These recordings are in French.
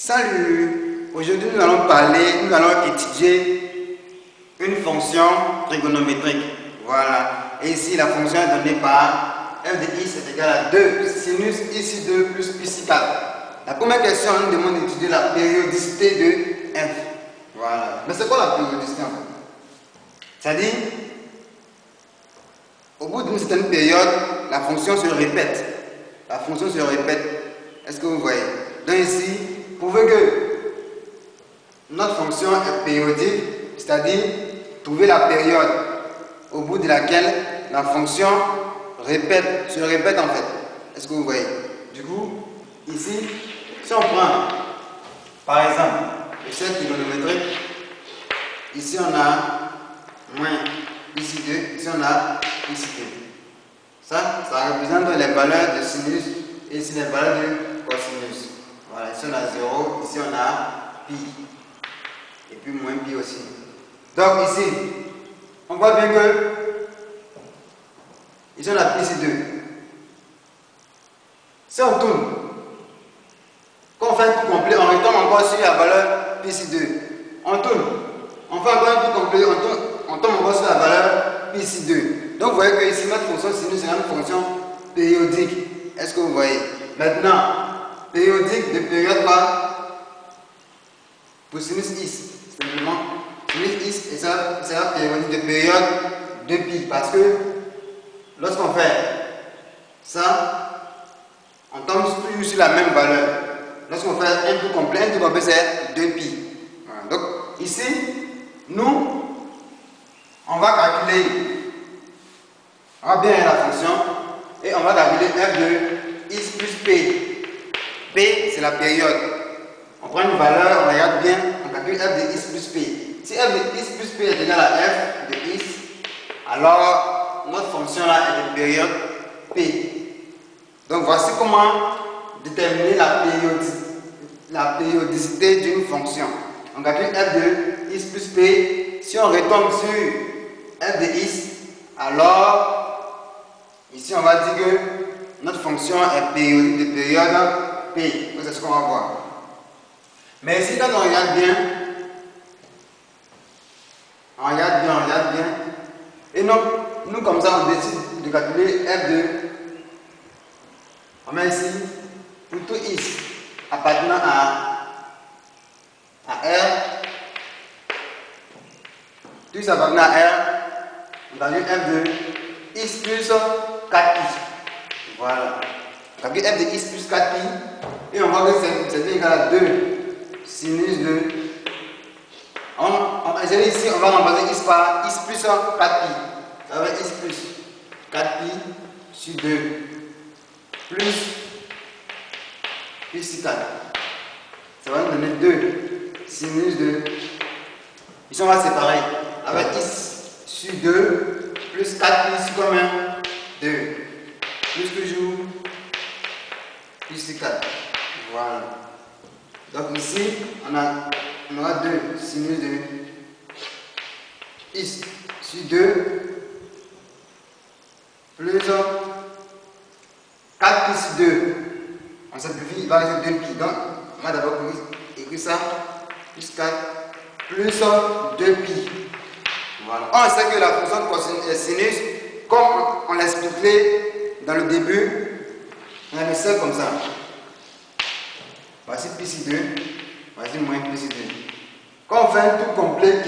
Salut! Aujourd'hui nous allons étudier une fonction trigonométrique. Voilà. Et ici la fonction est donnée par f de x est égal à 2 sinus ici 2 plus ici 4. La première question nous demande d'étudier la périodicité de f. Voilà. Mais c'est quoi la périodicité en fait? C'est-à-dire, au bout d'une certaine période, la fonction se répète. La fonction se répète. Est-ce que vous voyez? Donc ici, prouvez que notre fonction est périodique, c'est-à-dire trouver la période au bout de laquelle la fonction se répète en fait. Est-ce que vous voyez? Du coup, ici, si on prend par exemple le cercle trigonométrique, ici on a moins ici 2, ici on a ici 2. Ça représente les valeurs de sinus et ici les valeurs de cosinus. Voilà, ici on a 0, ici on a pi. Et puis moins pi aussi. Donc ici, on voit bien que ici on a pi ici 2. Si on tourne, quand on fait un tour complet, on retombe encore sur la valeur pi ici 2. On tourne, on fait encore un tour complet, on tombe encore sur la valeur pi ici 2. Donc vous voyez que ici notre fonction sinus est une fonction périodique. Est-ce que vous voyez? Maintenant, périodique de période quoi? Pour sinus is, simplement. Sinus is, et ça sera périodique de période de pi. Parce que lorsqu'on fait ça, on tombe toujours sur la même valeur. Lorsqu'on fait un tour complet c'est 2 pi. Voilà. Donc ici, nous, on va calculer, on va bien la fonction et on va calculer f de is plus p. P, c'est la période. On prend une valeur, on regarde bien, on calcule f de is plus p. Si f de is plus p est égal à f de is, alors notre fonction là est de période p. Donc voici comment déterminer la périodicité d'une fonction. On calcule f de is plus p. Si on retombe sur f de is, alors ici on va dire que notre fonction est périodique de période P, c'est ce qu'on va voir. Mais ici, quand on regarde bien, et donc, nous comme ça, on décide de calculer f de, on met ici, pour tout is appartenant à R, tout is appartenant à R, on calcule f de is plus 4i. Voilà. On calcule f de is plus 4pi et on voit que c'est bien égal à 2 sinus de. Ici, on va remplacer is par is plus 4pi. Ça va être is plus 4pi sur 2 plus ici 4. Ça va nous donner 2 sinus de. Ici, on va séparer avec is sur 2 plus 4pi sur combien? 2. Plus toujours ici 4. Voilà. Donc ici, on aura 2 sinus de is sur 2 plus 4 pi sur 2. On simplifie, il va rester 2 pi. Donc, on va d'abord écrire ça, plus 4 plus 2 pi. Voilà. On sait que la fonction de sinus, comme on l'expliquait dans le début, on a le cercle comme ça. Voici pi sur 2, voici moins pi sur 2. Quand on fait un tour complet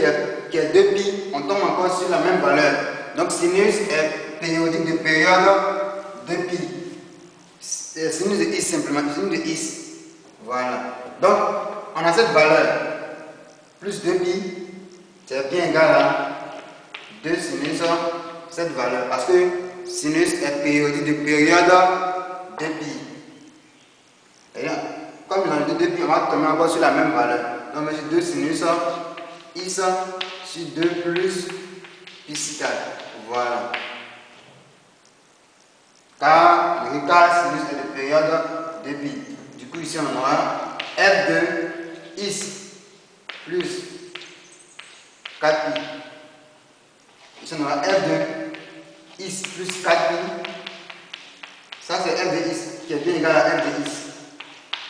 qui est 2 pi, on tombe encore sur la même valeur. Donc sinus est périodique de période 2 pi. Sinus de is simplement, sinus de is. Voilà. Donc on a cette valeur, plus 2 pi, c'est bien égal à 2 sinus, cette valeur. Parce que sinus est périodique de période 2 pi. Et là, comme dans le 2 pi, on va tomber encore sur la même valeur. Donc, j'ai 2 sinus, is sur 2 plus pi sur 4. Voilà. Car le sinus est de période 2 pi. Du coup, ici, on aura f de is plus 4 pi. Ici, on aura f de is plus 4 pi. Ça, c'est f de is qui est bien égal à f de is.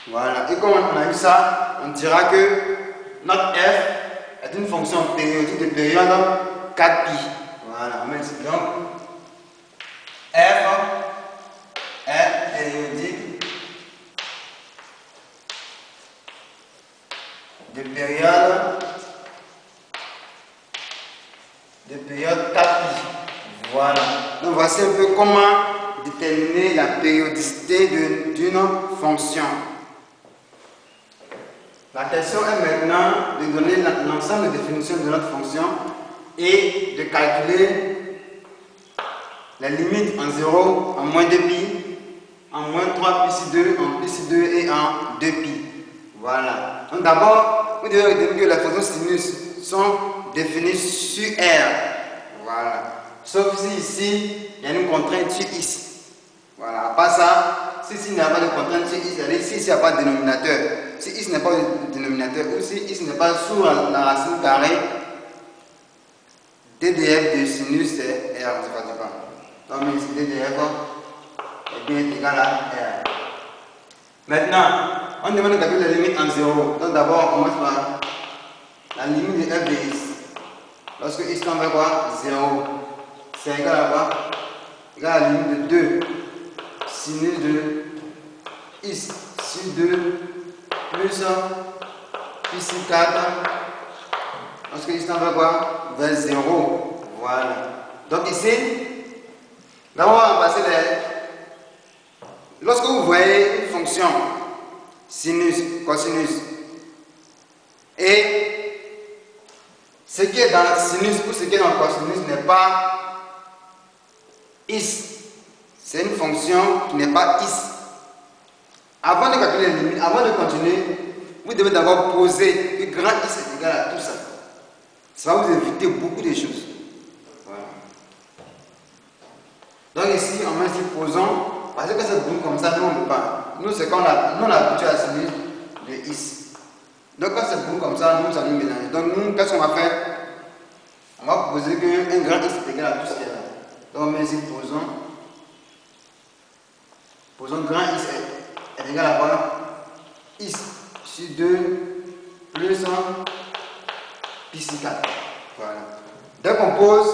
Voilà. Et comme on a eu ça, on dira que notre f est une fonction périodique de période 4pi. Voilà. Donc, f est périodique de période 4pi. Voilà. Donc voici un peu comment déterminer la périodicité d'une fonction. La question est maintenant de donner l'ensemble de définitions de notre fonction et de calculer les limites en 0, en moins 2pi, en moins 3 pi sur 2, en pi sur 2 et en 2pi. Voilà. Donc d'abord, vous devez retenir que les fonctions sinus sont définies sur R. Voilà. Sauf si ici, il y a une contrainte sur is. Voilà. À part ça, si ici il n'y a pas de contrainte sur is, c'est-à-dire si ici il n'y a pas de dénominateur, si is n'est pas de dénominateur ou si is n'est pas sous la racine carrée, DDF de sinus c'est R. Donc ici DDF est bien égal à R. Maintenant, on demande de calculer la limite en 0. Donc d'abord, on commence par la limite de f de is. Lorsque is tend vers quoi? 0. C'est égal à quoi? Égal à la limite de 2 sinus de is sur 2 plus pi sur 4. Lorsque is tend vers quoi? Vers 0. Voilà. Donc ici, d'abord on va passer les... Lorsque vous voyez une fonction sinus, cosinus, et ce qui est dans sinus ou ce qui est dans cosinus n'est pas is, c'est une fonction qui n'est pas is. Avant de calculer les limites, avant de continuer, vous devez d'abord poser que grand is est égal à tout ça. Ça va vous éviter beaucoup de choses. Voilà. Donc ici, on met ici posons. Parce que c'est bon comme ça, nous on ne peut pas. Nous, c'est qu'on a, nous on a habitué à sinus de is. Donc quand c'est bon comme ça, nous, ça nous mélange. Donc nous, qu'est-ce qu'on va faire? On va poser qu'un grand is est égal à tout ce qu'il y a là. Donc on met ici posons. Posons grand is est égal à quoi? Is sur 2 plus 1 pi sur 4. Voilà. Dès qu'on pose,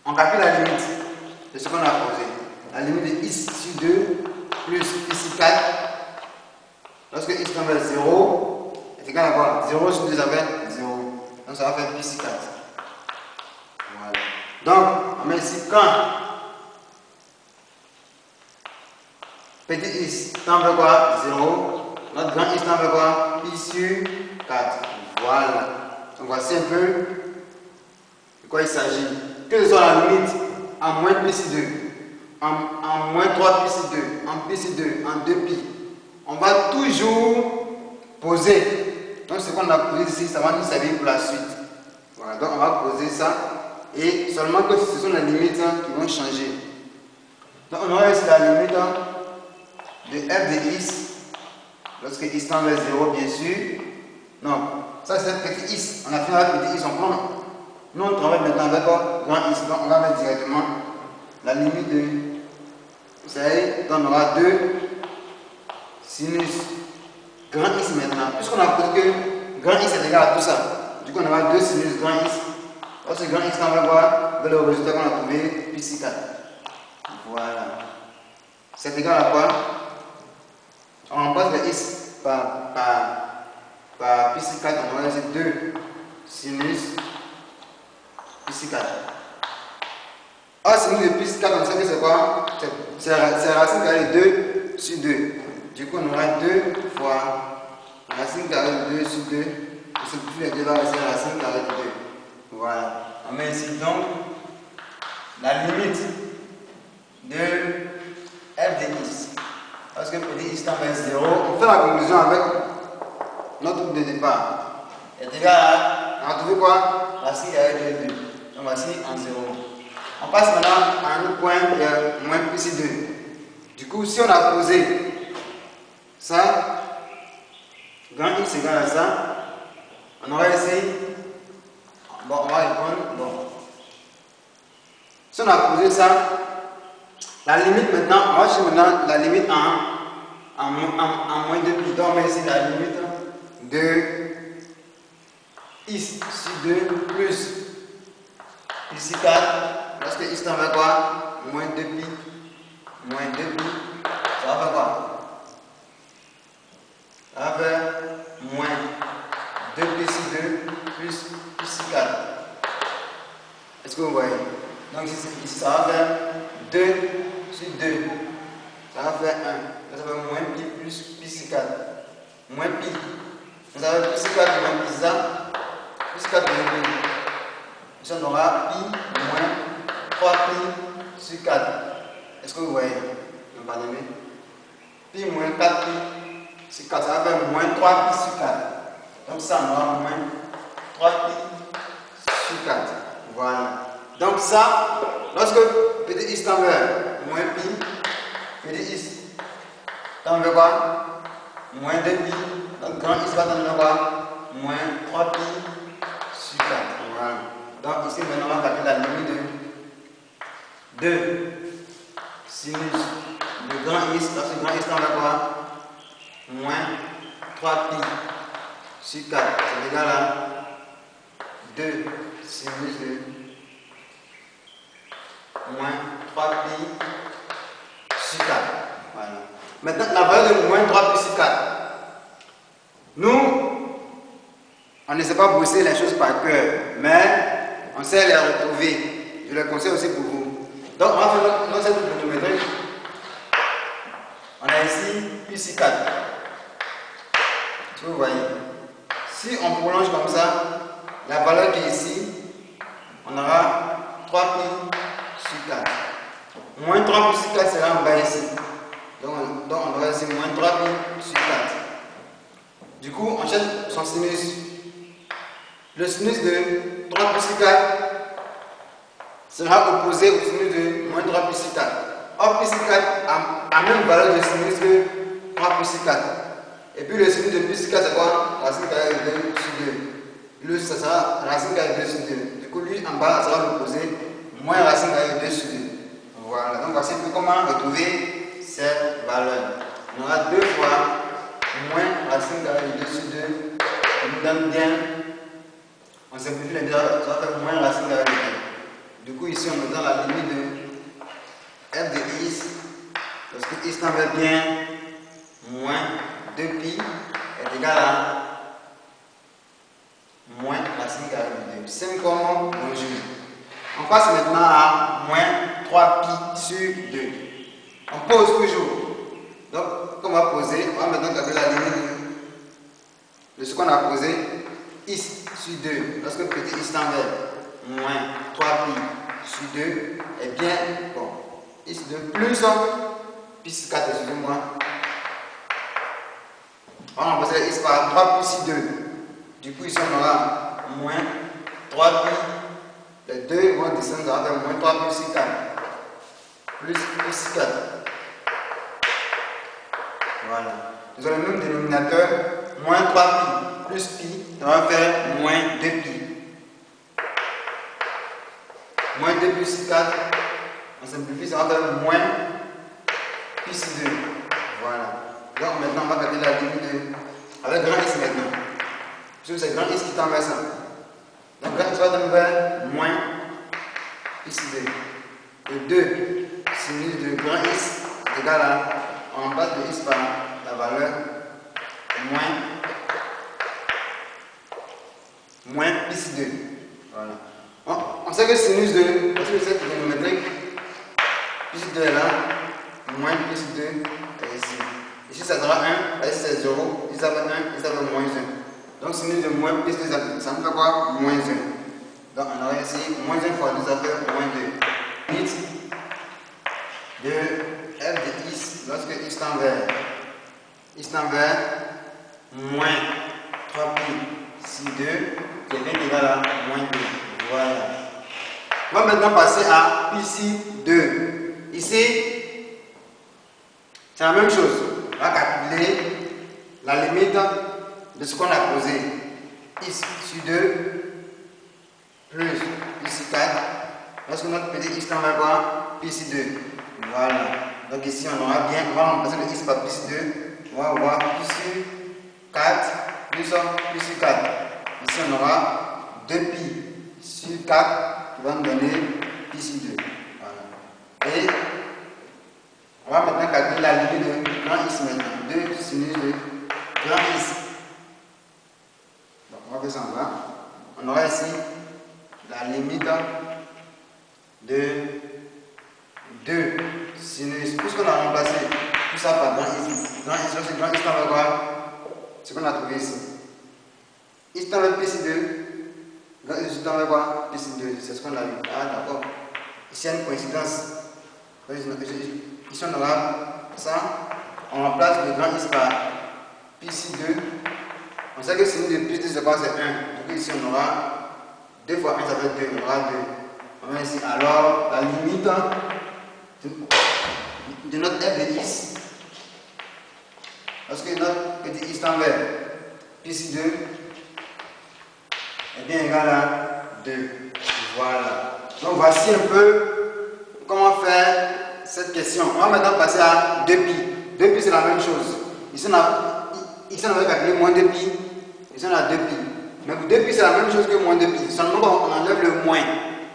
on calcule la limite de ce qu'on a posé. La limite de is sur 2 plus pi sur 4. Lorsque is tend vers 0, est égal à quoi? 0 sur 2, ça fait 0. Donc ça va faire pi sur 4. Voilà. Donc, on met ici quand petit is tend vers quoi? 0. Notre grand is tend vers quoi? Pi sur 4. Voilà. Donc voici un peu de quoi il s'agit. Que ce soit la limite en moins pi sur 2. En moins 3 pi sur 2, en pi sur 2, en 2 pi. On va toujours poser. Donc ce qu'on a posé ici, ça va nous servir pour la suite. Voilà, donc on va poser ça. Et seulement que ce sont les limites qui vont changer. Donc on aura ici la limite de f de is. Lorsque is tend vers 0, bien sûr. Non, ça c'est petit is. On a fait avec petit is, on prend. Nous on travaille maintenant avec grand is. Donc on va mettre directement la limite de, vous savez, donc on aura 2 sinus grand is maintenant. Puisqu'on a posé que grand is est égal à tout ça, du coup on aura 2 sinus grand is. Lorsque grand is on va voir vers le résultat qu'on a trouvé, pi sur 4. Voilà. C'est égal à quoi? On remplace le is par pi sur 4, on aura ici 2 sinus pi sur 4. Ah, sinus de pi sur 4, on sait que c'est quoi? C'est racine carrée de 2 sur 2. Du coup, on aura 2 fois racine carrée de 2 sur 2. On simplifie les deux là, c'est racine carrée de 2. Voilà. On met ici donc la limite de f de is. Parce que petit is tend vers 0. On fait la conclusion avec notre truc de départ. Est égal à, on a trouvé quoi? Racine carrée de 2. Donc voici en 0. On passe maintenant à un point de moins pi sur 2. Du coup, si on a posé ça, grand x égale à ça, on aura ici, bon, on va répondre, bon. Si on a posé ça, la limite maintenant, on va chercher maintenant la limite en moins 2 pi. Donc on met ici la limite de ici 2 plus ici 4. Lorsque ici t'en fait quoi? Moins 2 pi. Moins 2 pi. Ça va faire quoi? Ça va faire moins 2 pi ici 2 plus ici 4. Est-ce que vous voyez? Donc ici ça va faire 2 sur 2. Ça va faire 1. Là, ça va faire moins pi plus pi sur 4. Moins pi. Ça va faire pi sur 4 moins pi ça. Pi sur 4 moins pi. Ici on aura pi moins 3 pi sur 4. Est-ce que vous voyez? Non, pardonnez. Pi moins 4 pi sur 4. Ça va faire moins 3 pi sur 4. Donc ça on aura moins 3 pi sur 4. Voilà. Donc ça, lorsque petit x tend vers moins pi, petit x tend vers quoi? Moins 2 pi. Donc grand x va tendre vers quoi? Moins 3 pi sur 4. Voilà. Donc ici maintenant on va calculer la limite de 2 sinus de grand x. Lorsque grand x tend vers quoi? Moins 3 pi sur 4. C'est égal à 2 sinus de moins 3 pi sur 4. Voilà. Maintenant, la valeur de moins 3 pi sur 4. Nous, on ne sait pas bosser les choses par cœur, mais on sait les retrouver. Je le conseille aussi pour vous. Donc, on va faire notre cette trigonométrie. On a ici pi sur 4. Vous voyez. Si on prolonge comme ça, la valeur qui est ici, on aura 3 pi sur 4. Moins 3 pi sur 4 sera en bas ici. Donc on aura ici moins 3 pi sur 4. Du coup, on cherche son sinus. Le sinus de 3 pi sur 4 sera opposé au sinus de moins 3 pi sur 4. Or, pi sur 4 a même valeur de sinus que 3 pi sur 4. Et puis le sinus de pi sur 4 c'est quoi? Racine carrée de 2 sur 2. Le ça sera racine carrée de 2 sur 2. Du coup, lui en bas sera l'opposé. Moins racine carrée de 2 sur 2. Voilà, donc voici comment retrouver cette valeur. On aura 2 fois moins racine carrée de 2 sur 2. Ça nous donne bien. On simplifie les deux, ça va faire moins racine carrée de 2. Du coup, ici, on me donne la limite de f de x. Lorsque x tend vers bien, moins 2 pi est égal à moins racine carrée de 2. Simple comme bonjour. On passe maintenant à moins 3 pi sur 2. On pose toujours. Donc, on va poser, on va maintenant calculer la limite de ce qu'on a posé. X sur 2. Lorsque petit x tend vers moins 3 pi sur 2, est bien bon. X de plus pi sur 4, excusez-moi. On va remplacer x par 3 pi sur 2. Du coup, ici on aura moins 3 pi. Les deux vont descendre, ça va faire moins 3 pi sur 4. Plus pi sur 4. Voilà. Nous avons le même dénominateur, moins 3 pi plus pi, ça va faire moins 2 pi. Moins 2 pi sur 4, on simplifie, ça va faire moins pi sur 2. Voilà. Donc maintenant, on va calculer la limite de... avec grand x maintenant. Parce que c'est grand x qui tend vers ça. Donc grand x va tendre vers moins pi sur 2. Et 2 sinus de grand x est égal à, on remplace le x par la valeur moins pi sur 2. Voilà. On sait que sinus de, parce que c'est trigonométrique, pi sur 2 est là, moins pi sur 2 est ici. Ici ça sera 1, ici c'est 0, ici ça va 1, ici ça va moins 1. Donc sinus de moins pi sur 2, ça me fait quoi? Moins 1. Donc on aura ici moins 1 fois 2, ça fait moins 2. Limite de f de x lorsque x tend vers moins 3 pi sur 2 qui est bien égal à moins 2. Voilà. On va maintenant passer à pi sur 2. Ici, c'est la même chose. On va calculer la limite de ce qu'on a posé. X sur 2 plus pi sur 4. Lorsque notre petit x tend vers quoi? Pi sur 2. Voilà. Donc ici, on aura bien, on va remplacer le x par pi sur 2. on va avoir pi sur 4 plus 4. Ici, on aura 2 pi sur 4 qui va nous donner pi sur 2. Voilà. Et on va maintenant calculer la limite de grand X maintenant. 2 sinus de grand X. Donc, on va faire ça en bas. On aura ici la limite de 2 sinus. Puisqu'on a remplacé tout ça par grand X. Grand X, c'est grand X dans le quoi? Ce qu'on a trouvé ici. X dans le P sur 2. Grand X dans le quoi? P sur 2. C'est ce qu'on a vu. Ah, d'accord. Ici, il y a une coïncidence. Ici, on aura ça. On remplace le grand X par pi sur 2. On sait que sinus de plus 2, c'est quoi? C'est 1. Donc ici, on aura 2 fois 1, ça fait 2. On aura 2. On va ici. Alors, la limite de notre f de x, parce que notre petit x tend vers pi sur 2 est bien égal à 2. Voilà. Donc voici un peu comment faire cette question. On va maintenant passer à 2pi. 2pi c'est la même chose. Ici on avait calculé moins 2pi. Ici on a 2pi. Mais pour 2pi c'est la même chose que moins 2pi. Seulement on enlève le moins.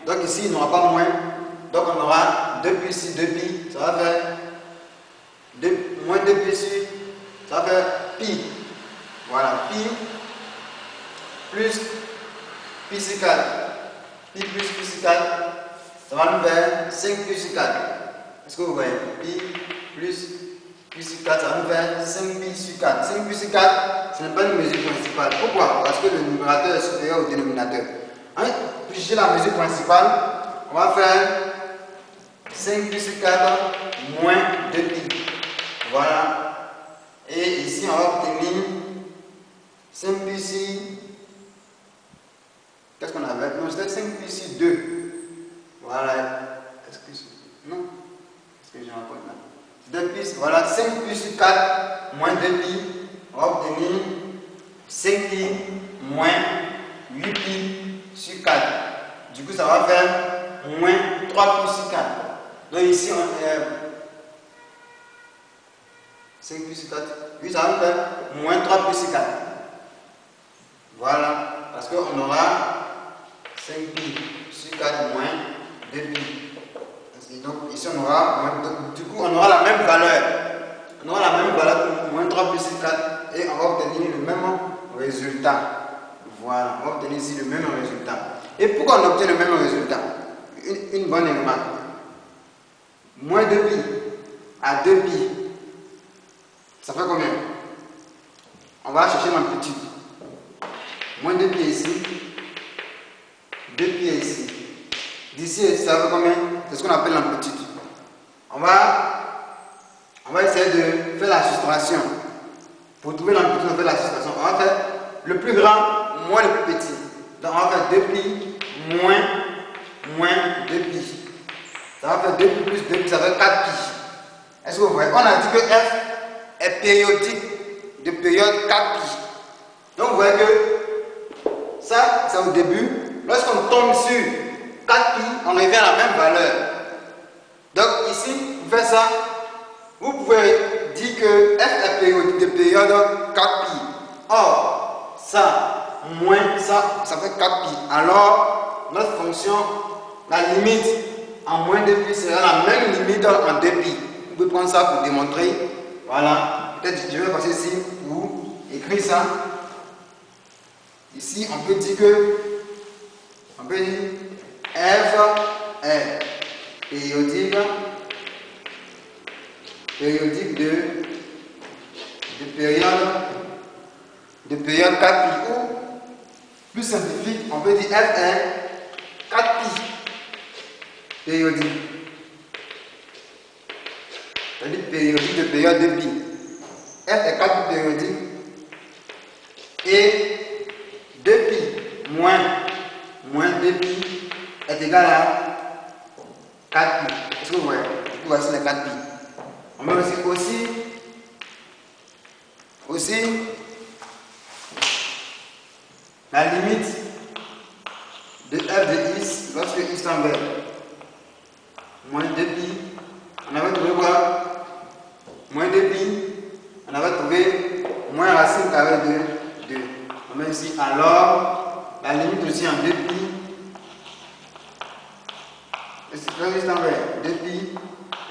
Donc ici il n'y aura pas moins. Donc on aura 2pi sur 2pi. Ça va faire moins 2pi sur. Ça va faire pi. Voilà. Pi plus pi sur 4. Pi plus pi sur 4. Ça va nous faire 5 pi sur 4. Est-ce que vous voyez? Pi plus pi sur 4, ça va nous faire 5 pi sur 4. 5 pi sur 4, ce n'est pas une mesure principale. Pourquoi? Parce que le numérateur est supérieur au dénominateur. Hein? Pour chercher la mesure principale, on va faire 5 pi sur 4 moins 2 pi. Voilà. Et ici, on va obtenir 5 pi sur. Qu'est-ce qu'on avait? Non, c'était 5 pi sur 2. Voilà. Est-ce que non? Est-ce que j'ai un point là? 2 pi, voilà, 5 pi sur 4 moins 2 pi. On va obtenir 5 pi moins 8 pi sur 4. Du coup, ça va faire moins 3 pi sur 4. Donc ici, on 5 pi sur 4. Oui, ça va faire moins 3 pi sur 4. Voilà. Parce qu'on aura 5 pi sur 4 moins 2 pi. Donc ici on aura, du coup on aura la même valeur. On aura la même valeur pour moins 3 pi sur 4 et on va obtenir le même résultat. Voilà, on va obtenir ici le même résultat. Et pourquoi on obtient le même résultat? Une bonne remarque. Moins 2 pi à 2 pi, ça fait combien? On va chercher l'amplitude. Moins 2 pi ici, 2 pi ici. D'ici, ça fait combien? C'est ce qu'on appelle l'amplitude. On va essayer de faire la soustraction. Pour trouver l'amplitude, on fait la soustraction. On va faire le plus grand moins le plus petit. Donc on va faire 2 pi moins 2 pi. Ça va faire 2 pi plus 2 pi, ça fait 4 pi. Est-ce que vous voyez? On a dit que f est périodique de période 4 pi. Donc vous voyez que ça, c'est au début. Lorsqu'on tombe sur 4 pi, on revient à la même valeur. Donc ici, vous faites ça, vous pouvez dire que f est périodique de période 4 pi. Or, ça, moins ça, ça fait 4 pi. Alors, notre fonction, la limite en moins 2 pi sera la même limite en 2 pi. Vous pouvez prendre ça pour démontrer. Voilà. Peut-être je vais passer ici pour écrire ça. Ici, on peut dire que f est périodique de période 4 pi, ou plus scientifique, on peut dire f est 4 pi périodique. C'est-à-dire périodique de période 2 pi. F est 4 pi périodique et 2 pi moins 2 pi est égal à 4 pi. Est-ce que vous voyez? Voici les 4 pi. On met aussi la limite de f de x lorsque x tend vers moins 2 pi. On avait trouvé quoi? Moins 2 pi. On avait trouvé carré de 2. On met ici alors la limite aussi en 2pi. Juste envers 2pi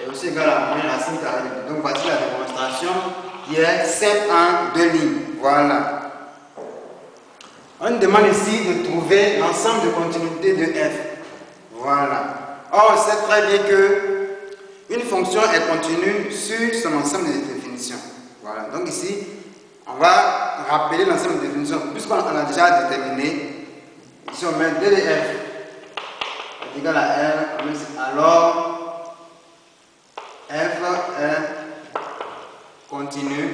est aussi égal à moins racine carrée de 2. Donc voici la démonstration qui est simple en 2 lignes. Voilà. On demande ici de trouver l'ensemble de continuité de f. Voilà. Or, on sait très bien que une fonction est continue sur son ensemble de définitions. Voilà. Donc ici, on va rappeler l'ensemble de définitions. Puisqu'on a déjà déterminé, ici on met 2 de f est égal à r. On met ici, alors f est continue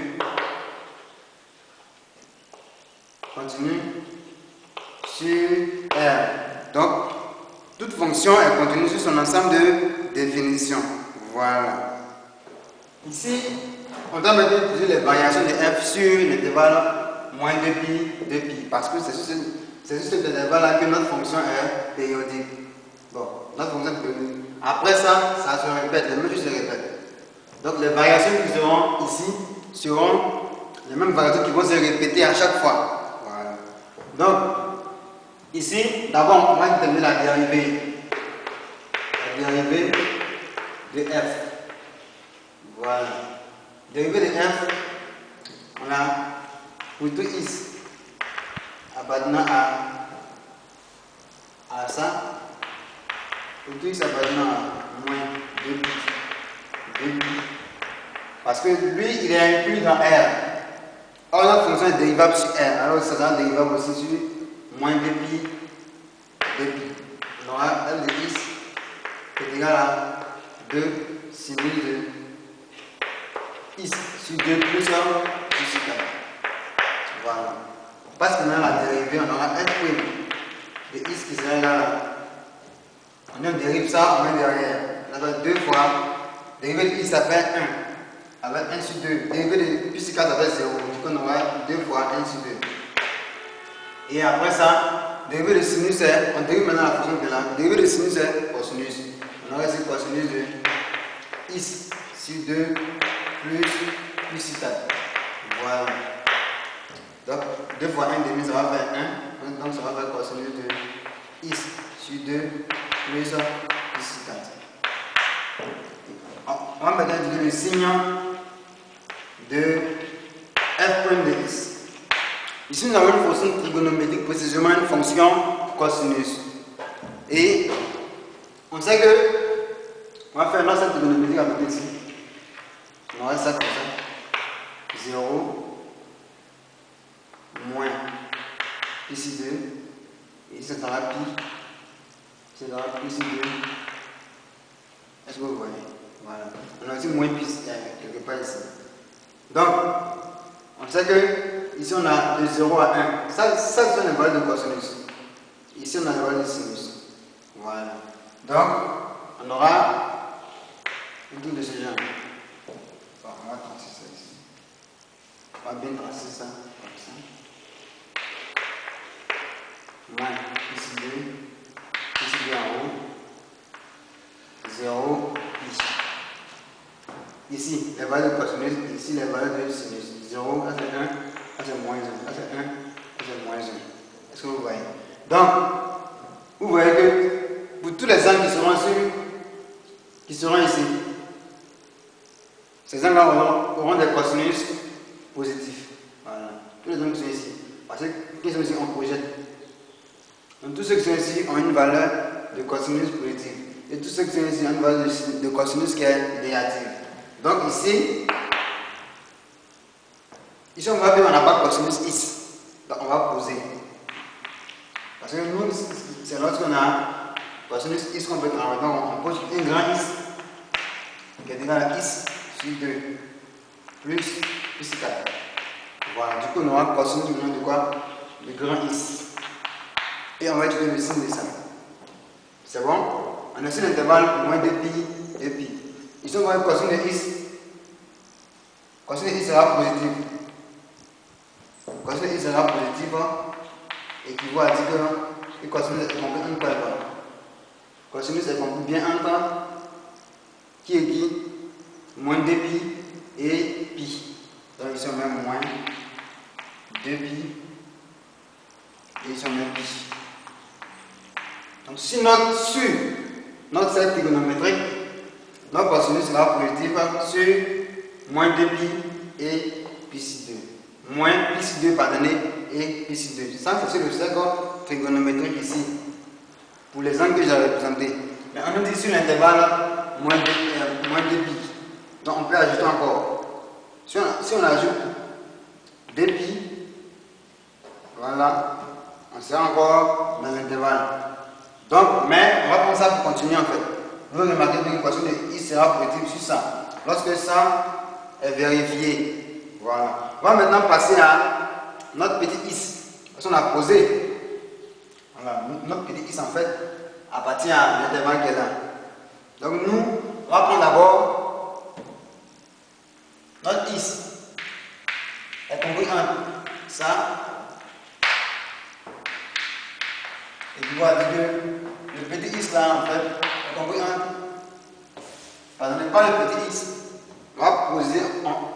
sur R. Donc, toute fonction est contenue sur son ensemble de définitions. Voilà. Ici, on doit maintenant utiliser les variations de f sur l'intervalle moins 2pi, 2pi. Parce que c'est sur cet intervalle-là que notre fonction est périodique. Bon, notre fonction est périodique. Après ça, ça se répète, les mêmes choses se répètent. Donc, les variations qui seront ici seront les mêmes variations qui vont se répéter à chaque fois. Donc, ici, d'abord, on va déterminer la dérivée de f. Voilà. Dérivée de f, on a pour tout is appartenant à ça, pour tout is appartenant à moins 2pi. Parce que lui, il est inclus dans R. Or, notre fonction est dérivable sur R, alors ça sera dérivable aussi sur moins 2pi. On aura f de x est égal à 2 sinus de x sur 2 plus 1 sur 4. Voilà. On passe maintenant à la dérivée, on aura f' de x qui sera égal à. On dérive ça, on met derrière. On a 2 fois. Dérivée de x, ça fait 1. Avec 1 sur 2. Dérivée de plus 4, ça fait 0. On aura 2 fois 1 sur 2. Et après ça, dérivée de sinus est, on dérive maintenant la fonction de là. Dérivée de sinus est cosinus. On aura ici cosinus de x sur 2 plus 6 4. Voilà. Donc 2 fois 1 demi, ça va faire 1. Donc ça va faire cosinus de x sur 2 plus 6 4. On va maintenant utiliser le signe de f' de x. Ici, nous avons une fonction trigonométrique, précisément une fonction cosinus. Et on sait que on va faire l'ensemble trigonométrique avec ici. On aura ça comme ça. 0 moins ici 2. Et ça sera pi. Ça sera pi ici 2. Est-ce que vous voyez? Voilà. On a aussi moins pi quelque part ici. Donc, on sait que ici on a de 0 à 1. Ça c'est une valeur de cosinus. Ici on a une valeur de sinus. Voilà. Donc, on aura un truc de ce genre. Bon, on va tracer ça ici. On va bien tracer ça comme ça. Moins ici 2. Ici 2 en haut. 0 ici. Ici, les valeurs de cosinus, ici les valeurs de sinus. 0, ça c'est 1, ça c'est moins 1, ça c'est 1, ça c'est moins 1. Est-ce que vous voyez? Donc, vous voyez que pour tous les angles qui seront ici, ces angles-là auront des cosinus positifs. Voilà. Tous les angles qui sont ici. Parce qu'ils sont ici, on projette. Donc, tous ceux qui sont ici ont une valeur de cosinus positive. Et tous ceux qui sont ici ont une valeur de cosinus qui est négative. Donc, ici, on va voir qu'on n'a pas cosinus x. Donc, on va poser. Parce que nous, c'est lorsqu'on a cosinus x qu'on peut travailler. Donc, on pose un grand x qui est égal à x sur 2 plus 4. Voilà. Du coup, on aura cosinus de quoi? De grand x. Et on va utiliser le signe de ça. C'est bon? On a aussi l'intervalle moins 2pi, 2pi. Ici, on va voir cosinus de x. Cosinus de x sera positif. Cosinus de x sera positif équivaut à dire que cosinus est compris entre quoi? Cosinus est compris bien entre qui est qui? Moins 2pi et pi. Donc ici on met moins 2pi, et ici on met pi. Donc sur notre cercle trigonométrique, notre cosinus sera positif sur moins 2pi et pi sur 2. Moins pi sur 2, pardonnez, et pi sur 2. Ça, c'est sur le cercle trigonométrique ici, pour les angles que j'ai représentés. Mais on nous dit sur l'intervalle moins 2pi. Donc on peut ajouter encore. Si on ajoute 2pi, voilà, on sera encore dans l'intervalle. Donc, mais on va prendre ça pour continuer en fait. Vous remarquez que l'équation de I sera positive sur ça. Lorsque ça est vérifié. Voilà. On va maintenant passer à notre petit is. Parce qu'on a posé. Voilà, notre petit is en fait appartient à l'intervalle qui est là. Donc nous, on va prendre d'abord notre is. Est compris entre ça. Et vous voyez que le petit is là en fait, est compris entre. Pardonnez pas le petit is. On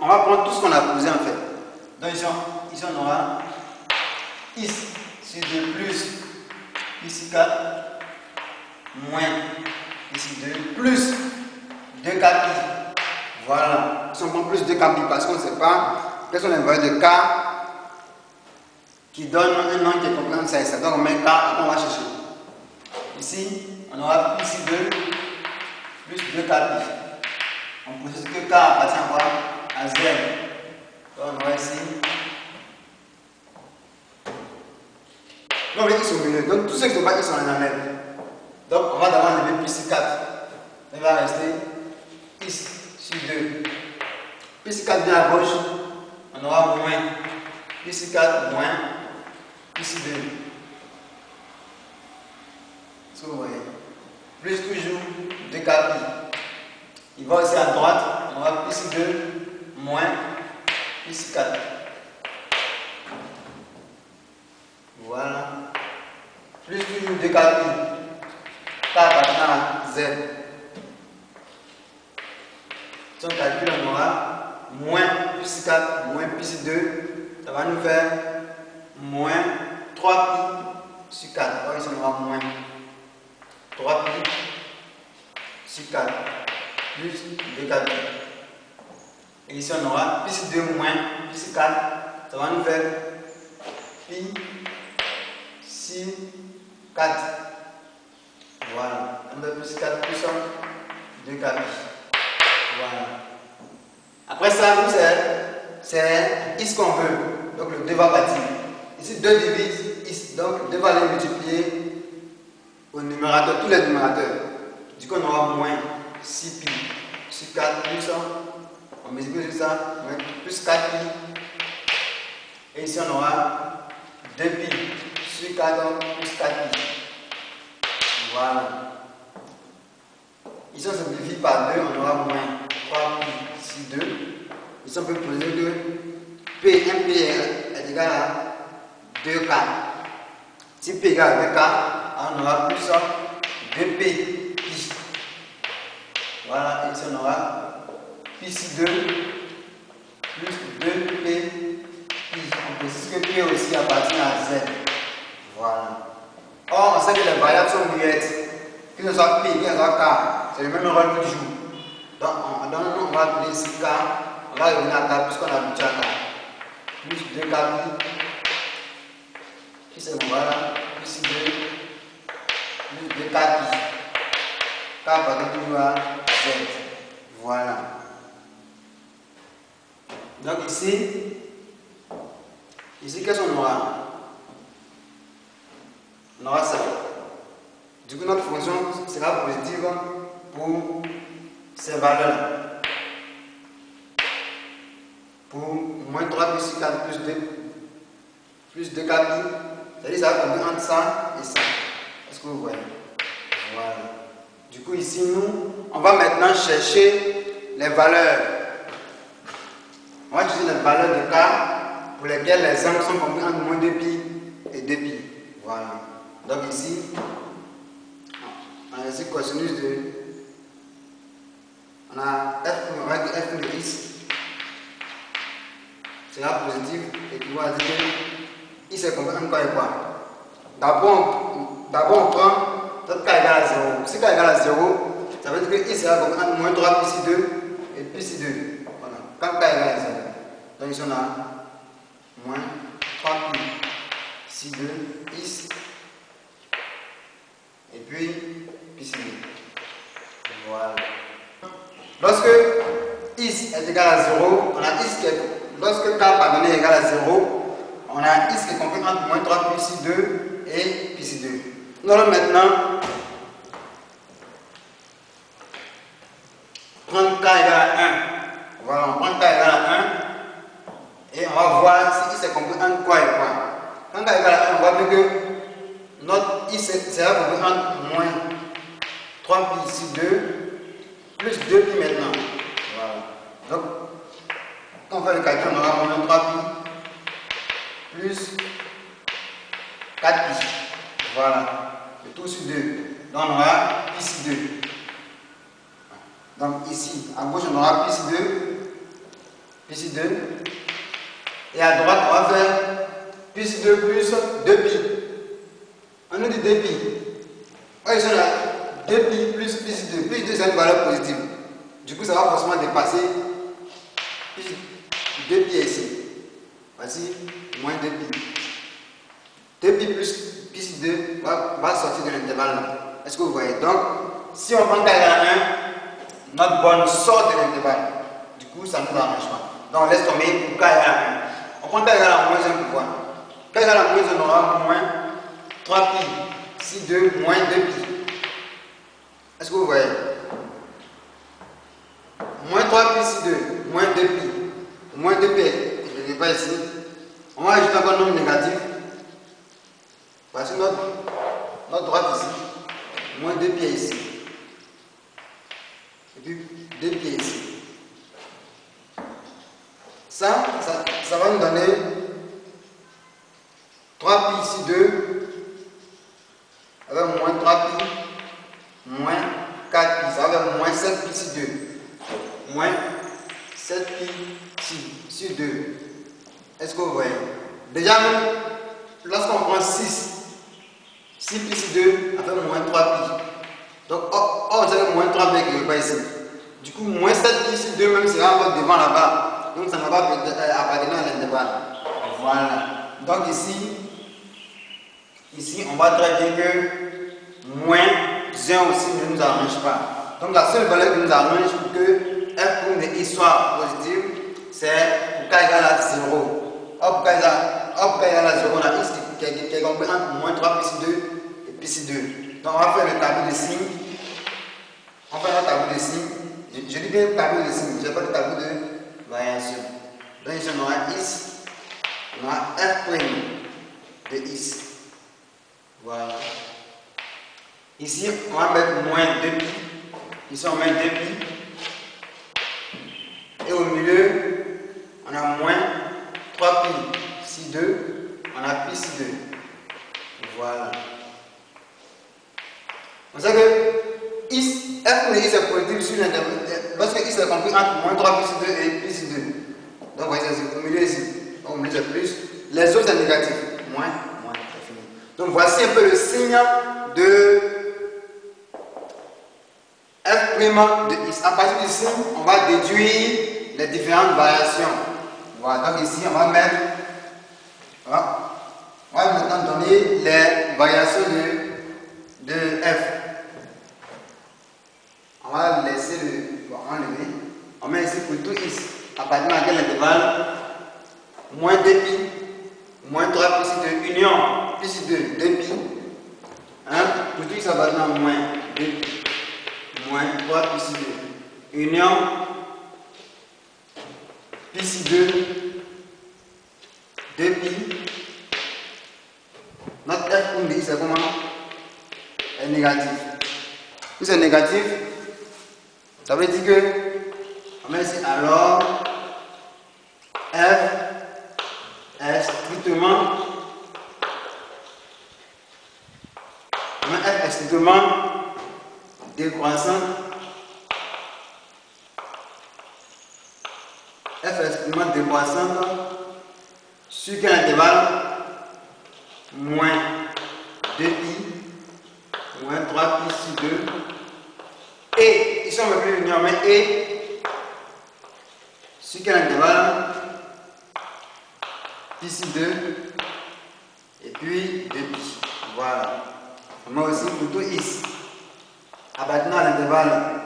va prendre tout ce qu'on a posé en fait. Donc ici on aura is sur 2 plus ici 4 moins ici 2 plus 2kpi. Voilà. Si on prend plus 2kpi parce qu'on ne sait pas quelles sont les valeurs de k qui donnent un nombre qui est compris entre ça et ça. Donc on met k et on va chercher. Ici on aura pi sur 2 plus 2kpi. On précise que k appartient à quoi? À z. Donc on aura ici. Donc les x au milieu. Donc tous ceux qui ne sont pas x on les enlève. Donc on va d'abord enlever pi sur 4. Il va rester x sur 2. Pi sur 4 bien à gauche. On aura moins pi sur 4 moins pi sur 2. Ce que vous voyez. Plus toujours 2kpi. Il va aussi à droite, on aura pi sur 2 moins pi sur 4. Voilà. Plus toujours 2kpi. K appartient à z. Si on calcule, on aura moins pi sur 4 moins pi sur 2. Ça va nous faire moins 3pi sur 4. Alors ici on aura moins 3pi sur 4. Plus 2kpi. Et ici on aura pi sur 2 moins pi sur 4. Ça va nous faire pi sur 4. Voilà. On a plus 4 plus 2kpi. Voilà. Après ça, nous c'est is qu'on veut. Donc le 2 va partir. Ici 2 divise is. Donc 2 va aller multiplier au numérateur, tous les numérateurs. Du coup on aura moins 6pi sur 4 plus 1. On multiplie sur ça, plus 4pi. Et ici on aura 2pi sur 4 plus 4pi. Voilà. Ici on simplifie par 2, on aura moins 3pi sur 2. Ici on peut poser que P, 1P est égal à 2K. Si P est égal à 2K, on aura plus 2P pi. Voilà, et ici on aura pi sur 2 plus 2P pi. On précise que P aussi appartient à Z. Voilà. Or, on sait que les variables sont muettes. Que ce soit P, que ce soit K, c'est le même rôle qu'il joue. Donc, on va appeler ici K, on va revenir à K puisqu'on a habitué à K. Plus 2K pi. Puis c'est bon, voilà. Plus 2 plus 2K pi. K appartient toujours à Z. Voilà. Donc ici qu'est-ce qu'on aura? On aura ça. Du coup, notre fonction sera positive pour ces valeurs. Pour moins 3 plus 4 plus 2 kpi. C'est-à-dire ça va combiner entre ça et ça. Est-ce que vous voyez? Voilà. Du coup, ici, nous, on va maintenant chercher les valeurs. On va chercher les valeurs de k pour lesquelles les angles sont compris entre moins 2pi et 2pi. Voilà. Donc ici, on a ici cosinus de. On va dire f de x sera positif équivaut à dire que X est compris entre quoi et quoi. D'abord on prend notre K égale à 0. Si K égale à 0, ça veut dire que X est compris entre moins 3 plus 2 et plus 2. Voilà. Quand K égale à 0. Donc ici on a moins 3 plus 2 X et puis plus 2. Voilà. Lorsque X est égal à 0, on a X qui est, lorsque K pardonné est égal à 0, on a X qui est compris entre moins 3 plus 2 et plus 2. Nous allons maintenant prendre K égale à 1. Voilà, on prend K égale à 1 et on va voir si X est compris entre quoi et quoi. Quand K égale à 1, on voit bien que notre X sera compris entre moins 3 plus 2 plus 2 pi maintenant. Voilà. Donc, quand on fait le calcul, on aura moins 3 pi plus 4 pi. Voilà. Le tout sur 2. Donc, on aura pi sur 2. Donc, ici, à gauche, on aura pi sur 2. Pi sur 2. Et à droite, on va faire pi sur 2 plus 2 pi. On nous dit 2 pi. Oui, ici, on a 2 pi plus pi sur 2. Plus 2, c'est une valeur positive. Du coup, ça va forcément dépasser 2 pi ici. Voici, moins 2 pi. 2 pi plus pi sur 2 va sortir de l'intervalle là. Est-ce que vous voyez? Donc, si on prend K égale à 1, notre borne sort de l'intervalle. Du coup, ça ne nous arrange pas. Donc, on laisse tomber pour K égale à 1. On prend K égale à moins 1 pour voir. K égale à moins 1, on aura moins 3 pi. Si 2, moins 2 pi. Est-ce que vous voyez? Moins 3 pi sur 2, moins 2 pi. Moins 2 pi, je ne l'ai pas ici. On va ajouter encore un nombre négatif. Voici notre droite ici. Moins 2 pi ici. Et puis 2 pi ici. Ça va nous donner 3 pi ici 2. Avec moins 3 pi. Moins 4 pi. Ça va faire moins 7 pi sur 2. Moins 7 pi sur 2. Est-ce que vous voyez? Déjà, lorsqu'on prend 6 pi sur 2, ça fait moins 3 pi. Donc, oh, c'est moins 3 pi qui n'est pas ici. Du coup, moins 7 pi sur 2, même sera encore devant là-bas. Donc, ça ne va pas appartenir à l'intervalle. Voilà. Donc, ici, on va très bien que moins 1 aussi ne nous arrange pas. Donc, la seule valeur qui nous arrange pour que f prime de i soit positive, c'est pour k égale à 0. Pour k égale à 0, on a x qui est compris entre moins 3 plus 2 et plus 2. Donc on va faire le tableau de signes. On va faire le tableau de signes. Je dis bien tableau de signes, je n'ai pas le tableau de variation. Donc ici on aura x, on aura f prime de x. Voilà. Ici on va mettre moins 2 pi. Ici on met 2 pi. Et au milieu, on a moins 3 pi sur 2, on a pi sur 2. Voilà. On sait que f de x est positif sur l'intervalle. Lorsque x est compris entre moins 3 pi sur 2 et pi sur 2. Donc, vous voyez, c'est au milieu ici. Donc, au milieu, c'est plus. Les autres, c'est négatif. Moins, c'est fini. Donc, voici un peu le signe de f' de x. À partir du signe, on va déduire les différentes variations. Voilà, donc ici on va mettre, voilà, on va maintenant donner les variations de f. On va laisser le, on va enlever. On met ici pour tout x, à partir de quel intervalle? Moins 2 pi, moins 3 pi sur 2, union, pi sur 2, 2 pi. Hein? Pour tout x, ça va donner moins 2 pi, moins 3 pi sur 2, union, pi sur 2 pi. Notre f prime de x c'est comment? Est négatif. Si c'est négatif, ça veut dire que on met ici alors f est strictement, on met f est strictement décroissant. F est strictement décroissante Sur quel intervalle? Moins 2pi, moins 3pi sur 2. Et, ici on ne veut plus venir, mais et, sur quel intervalle? Pi sur 2, et puis 2pi. Voilà. On met aussi pour tout is. Maintenant à l'intervalle,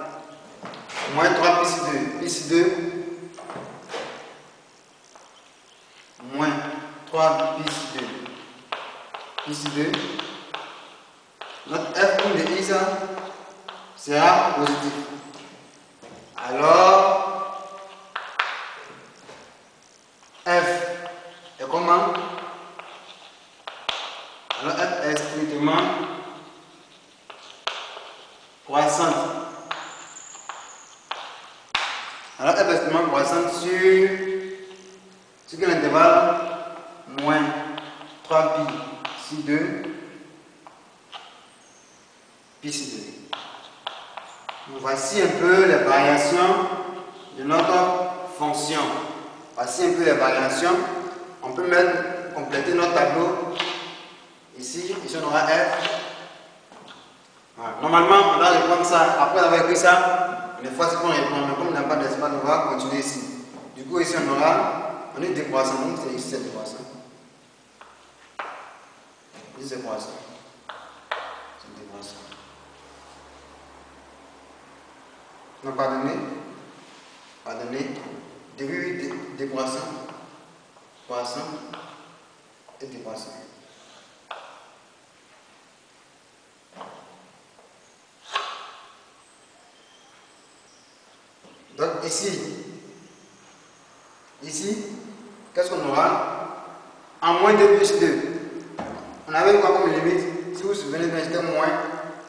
moins 3 pi sur 2, pi sur 2, moins 3 pi sur 2, pi sur 2. Notre f de i sera positif. Alors, f est comment? Alors f est strictement croissante. Alors f est strictement croissante sur quel intervalle? Moins 3pi sur 2, pi sur 2. Donc, voici un peu les variations de notre fonction. Voici un peu les variations. On peut même compléter notre tableau. Ici on aura f. Voilà. Normalement, on doit répondre ça. Après avoir écrit ça, les fois c'est qu'on répond. Mais comme il n'y a pas d'espace, on va continuer ici. Du coup, ici on est décroissant. Donc c'est ici c'est décroissant. Ici c'est croissant. C'est décroissant. Non, pardonnez. Début décroissant, croissant et décroissant. Donc ici, qu'est-ce qu'on aura? En moins 2 plus 2. On avait quoi comme limite? Si vous vous souvenez, c'était moins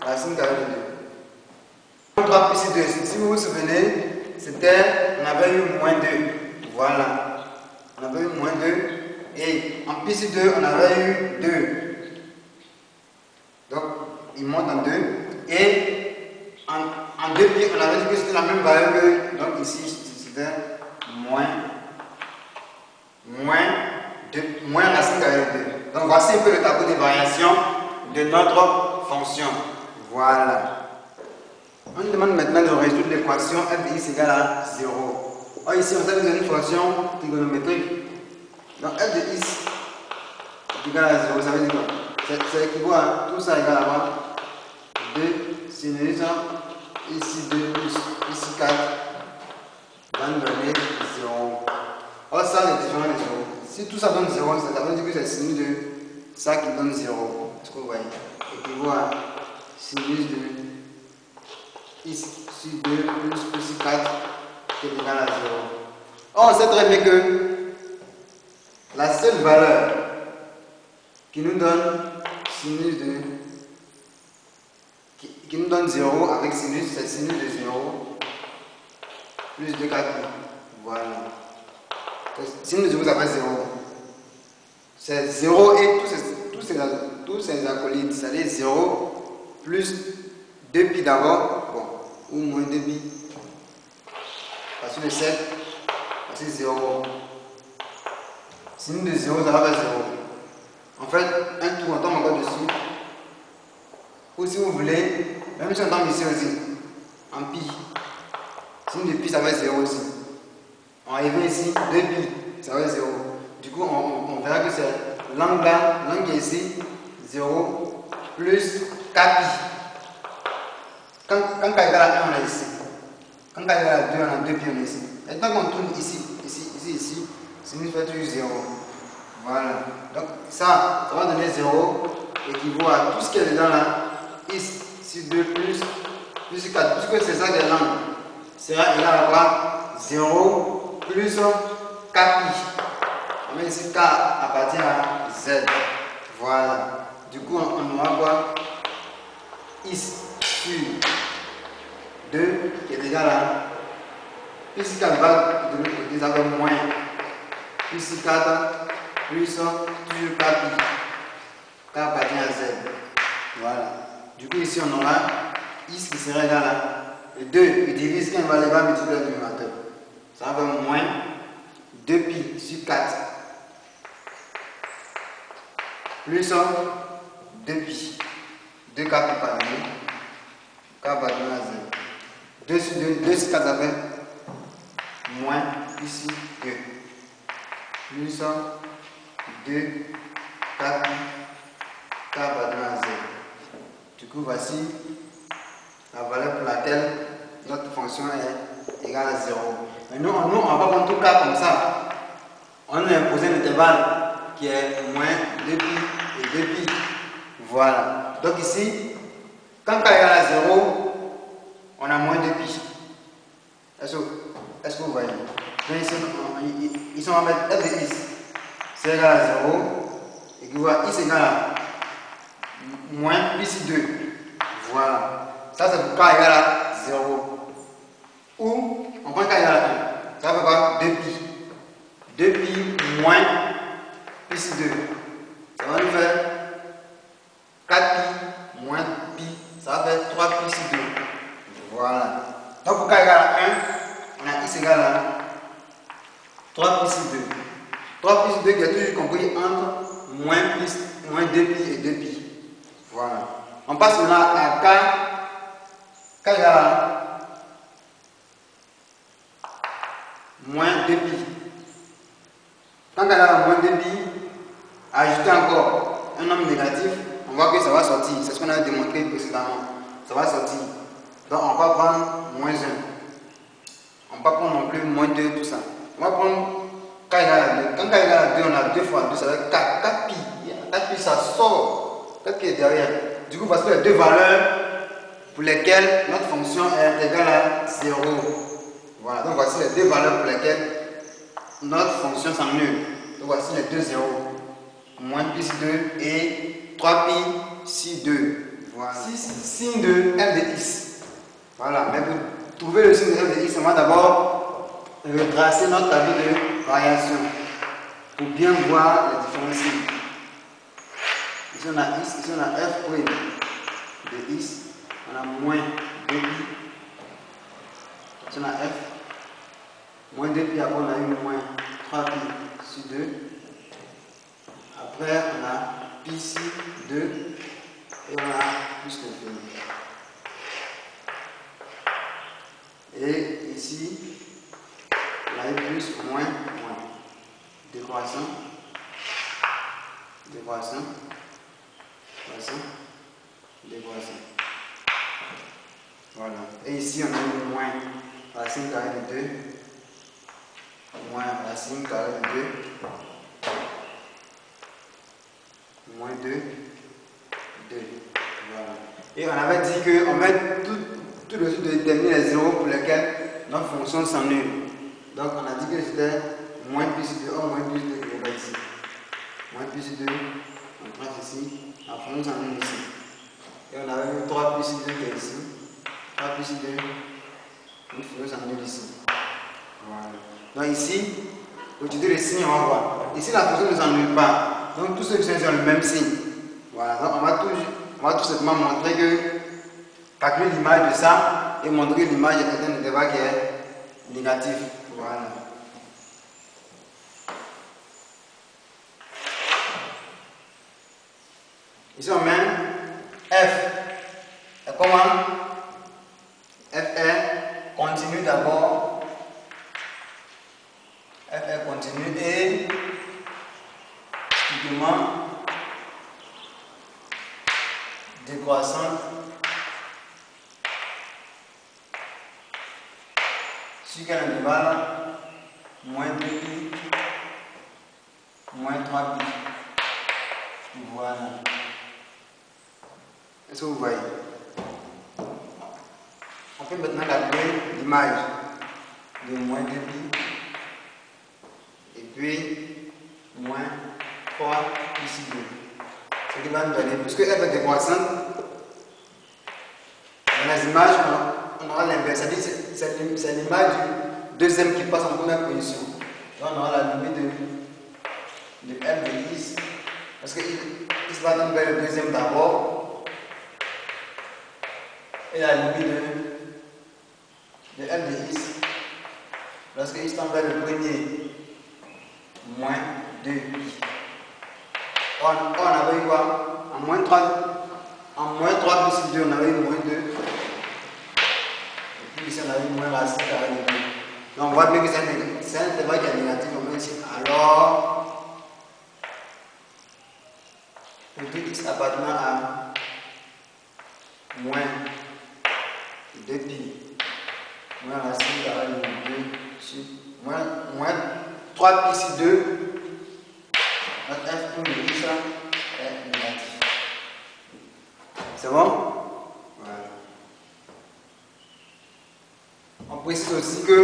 racine carrée de 2. 3 plus 2. Si vous vous souvenez, c'était, on avait eu moins 2. Voilà. On avait eu moins 2. Et en pi sur 2, on avait eu 2. Donc, il monte en 2. Et en 2 pi, on avait dit que c'était la même valeur que. Donc, ici, c'était moins racine carrée de 2. Donc, voici un peu le tableau des variations de notre fonction. Voilà. On nous demande maintenant de résoudre l'équation f de x égale à 0. Or ici, on sait que c'est une fonction trigonométrique. Donc f de x est égal à 0. Ça veut dire quoi? Ça équivaut à tout ça égal à 2 sinus ici 2 plus ici 4 va nous donner 0. Or ça, c'est différent de 0. Si tout ça donne 0, ça veut dire que c'est sinus de ça qui donne 0. Est-ce que vous voyez? Équivaut à sinus de ici 2 plus 4 qui est égal à 0. Or, on sait très bien que la seule valeur qui nous donne sinus de qui nous donne 0 avec sinus, c'est sinus de 0 plus 2 4. Voilà. Sinus de 0, ça fait 0. C'est 0 et tous ces acolytes, c'est-à-dire 0 plus 2pi d'abord. Bon. Ou moins 2pi. Voici le 7. Voici 0. Sinus de 0, ça va faire 0. En fait, un tour, on tombe encore dessus. Ou si vous voulez, même si on tombe ici aussi, en pi. Sinus de pi, ça va être 0 aussi. On arrive ici, 2pi, ça va être 0. Du coup, on verra que c'est l'angle là, l'angle ici, 0 plus 4pi. Quand k est égal à 1, on est ici. Quand k est égal à 2, on a 2pi, on est ici. Et tant qu'on tourne ici, sinus fait toujours 0. Voilà. Donc ça va donner 0 équivaut à tout ce qui est dedans là. Ici 2 plus 4. Puisque c'est ça qui est l'angle. Sera égal à quoi? 0 plus 4pi. On met ici k appartient à z. Voilà. Du coup, on aura quoi? Ici sur 2 qui est égal à plus 4 va de l'autre côté, ça fait moins plus 4 plus toujours 4pi. K appartient à z. Voilà. Du coup, ici on aura x qui sera égal à 2 qui divise quand il va multiplier le numérateur. Ça va faire moins 2pi sur 4 plus 2 pi. 2 k pi par 2. K va donner à 0. 2 sur 2, 2 sur 4 ça fait moins ici 2. Plus 2 4 pi. K va donner à 0. Du coup, voici la valeur pour laquelle notre fonction est égale à 0. Mais nous on va pas prendre tout cas comme ça. On a imposé un intervalle qui est moins 2 pi et 2 pi. Voilà. Donc ici, quand k égale à 0, on a moins 2 pi. Est-ce que vous voyez? Donc ici, on va mettre f de x. C'est égal à 0. Et que voilà, x égale à moins pi sur 2. Voilà. Ça, c'est pour k égale à 0. Ou on prend k égale à 1. Ça fait quoi? 2 pi. 2 pi moins pi sur 2. Ça va nous faire 4 pi moins pi. Ça va faire 3 pi sur 2. Voilà. Donc pour k égale à 1, on a x égale à 3 pi sur 2. 3 pi sur 2 qui est toujours compris entre moins 2 pi et 2 pi. Voilà. On passe maintenant à k égale à moins 2 pi. Quand k égale à moins 2 pi, ajouter encore un nombre négatif, on voit que ça va sortir. C'est ce qu'on a démontré précédemment. Ça va sortir. Donc on va prendre moins 1. On ne va pas prendre non plus moins 2, tout ça. On va prendre k égale à 2. Quand k égale à 2, on a 2 fois 2, ça va être 4. 4 pi. 4 pi, ça sort. 4 pi est derrière. Du coup, voici les deux valeurs pour lesquelles notre fonction est égale à 0. Voilà. Donc voici les deux valeurs pour lesquelles notre fonction s'annule. Donc voici les deux zéros. Moins pi sur 2 et 3 pi sur 2. Voilà. Signe de f de x. Voilà. Mais pour trouver le signe de f de x, on va d'abord retracer notre tableau de variation pour bien voir les différents signes. Ici on a x, ici on a f prime de x, on a moins 2 pi. Ici on a f, moins 2 pi, après on a eu moins 3 pi sur 2. Après on a pi sur 2 et on a plus l'infini. Et ici, on a eu plus, moins, moins. Décroissant, décroissant, décroissant, décroissant. Voilà. Et ici, on a eu moins racine carrée de 2, moins racine carrée de 2, moins 2, 2. Voilà. Et on avait dit qu'on met tout le suite de déterminer les zéros pour lesquels notre fonction s'annule. Donc on a dit que c'était moins pi sur 2, moins pi sur 2 qui est là ici. Moins pi sur 2, on trace ici, la fonction s'annule ici. Et on avait eu 3 pi sur 2 qui est ici. 3 pi sur 2, une fonction s'annule ici. Voilà. Donc ici, au titre des signes, on va voir. Ici la fonction ne s'annule pas. Donc tous ceux qui sont le même signe. Voilà. Donc on va tout simplement montrer que calculer l'image de ça et montrer l'image d'un intervalle qui est négatif. Voilà. Ici on met f. Et comment? F est continu d'abord. F est continu et typiquement décroissante sur quel intervalle? Moins 2 pi, moins 3 pi. Voilà. Est-ce que vous voyez? On peut maintenant calculer l'image de moins 2 pi et puis moins 3 pi sur 2. Ce qui va nous donner, puisque f est décroissante, dans les images, on aura l'inverse. C'est l'image du deuxième qui passe en première position. Là, on aura la limite de f de x. Parce que x va donc vers le deuxième d'abord. Et la limite de f de x. Lorsque x tend vers le premier, moins 2 pi. on avait eu quoi? En moins 3 plus 2, on avait eu moins 2. Et puis ici, on avait eu moins racine carrée de 2. Donc on voit bien que c'est un intervalle qui est négatif. On met ici. Alors, pour tout x appartenant à moins 2 pi, moins racine carrée de 2 sur moins 3 pi sur 2, notre f pour le x est négatif. C'est bon? Voilà. On précise aussi que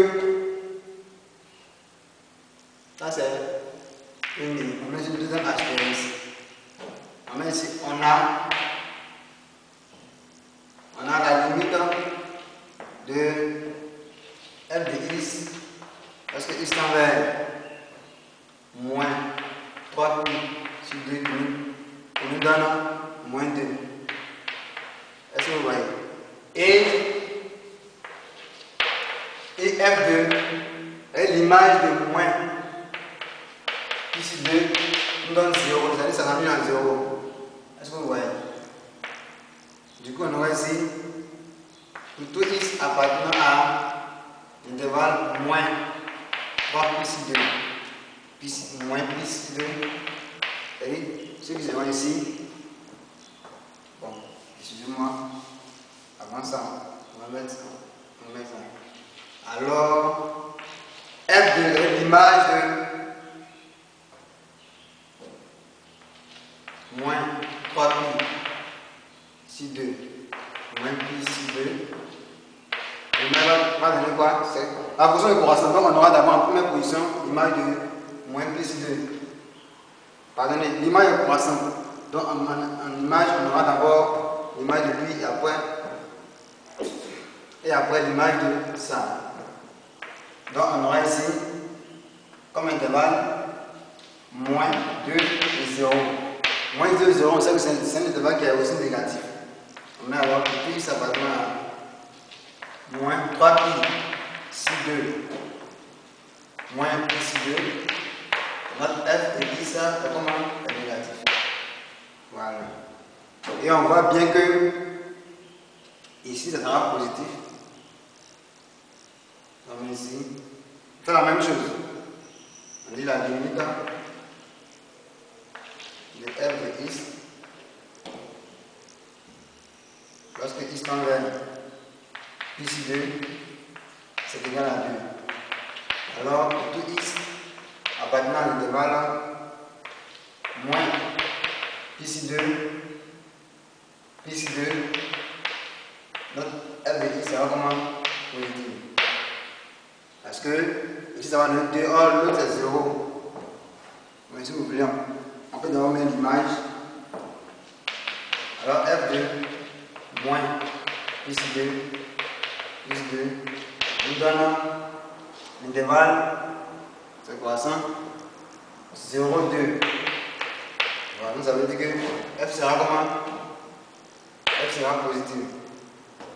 ça c'est une ligne. On met une deuxième astérisque. On met ici, on a la limite de f de x, parce que x tend vers moins 3 pi sur 2 pi, on nous donne moins 2. Est-ce que vous voyez? Et f2 est l'image de moins pi sur 2 nous donne 0, c'est-à-dire ça ramène à 0. Est-ce que vous voyez? Du coup, on aura ici pour tout x appartenant à l'intervalle moins 3 pi sur 2, moins pi sur 2. C'est-à-dire, ceux qui seront ici, bon, excusez-moi, avant ça, on va mettre ça. Alors, f de l'image de moins 3 pi sur 2, moins pi sur 2. Le même va donner quoi? La position de correspondance, on aura d'abord en première position l'image de moins pi sur 2. Pardonnez, l'image est croissante. Donc en image, on aura d'abord l'image de lui et après l'image de ça. Donc on aura ici comme intervalle moins 2 et 0. Moins 2 et 0, on sait que c'est un intervalle qui est aussi négatif. On va avoir pi, ça va donner moins 3 pi sur 2, moins pi sur 2. Notre f et pi, ça est comment? Est négatif. Voilà. Et on voit bien que ici, ça sera positif. Donc ici, on fait la même chose. On dit la limite de f de x. Lorsque x tend vers pi sur 2, c'est égal à 2. Alors, pour tout x appartenant à l'intervalle moins pi sur 2, notre f de x sera comment? Positif. Parce que ici ça va donner 2, or l'autre c'est 0. Mais si vous voulez, on peut d'abord mettre l'image. Alors f de moins pi sur 2 nous donne l'intervalle, c'est croissant, 0, 2. Voilà, nous avons dit que f sera comment? F sera positif.